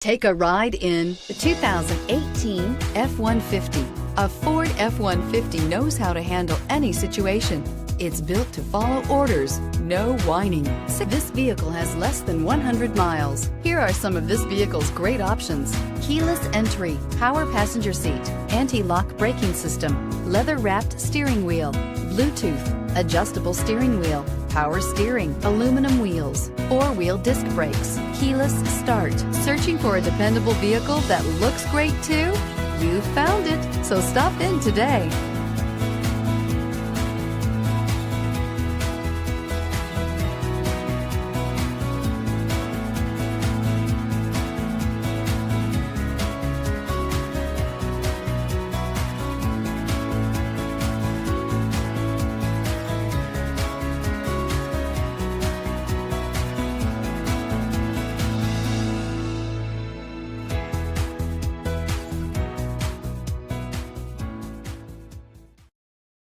Take a ride in the 2018 F-150. A Ford F-150 knows how to handle any situation. It's built to follow orders, no whining. This vehicle has less than 100 miles. Here are some of this vehicle's great options: keyless entry, power passenger seat, anti-lock braking system, leather-wrapped steering wheel, Bluetooth, adjustable steering wheel, power steering, aluminum wheels, four-wheel disc brakes, keyless start. Searching for a dependable vehicle that looks great too? You found it, so stop in today.